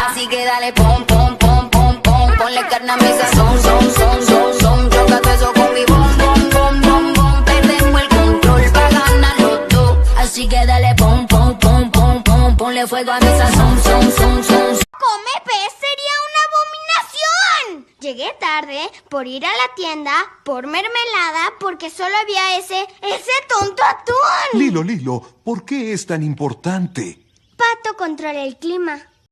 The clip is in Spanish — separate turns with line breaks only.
Así que dale pom, pom, pom, pom, pom, ponle carne a mi sazón, son, chócate eso con mi bom, bom, bom, bom, bom, perdemos el control pa' ganar los dos. Así que dale pom, pom, pom, pom, pom, ponle fuego a mi sazón, son.
¡Come pez sería una abominación! Llegué tarde por ir a la tienda, por mermelada, porque solo había ese tonto atún.
Lilo, ¿por qué es tan importante?
Pato controla el clima.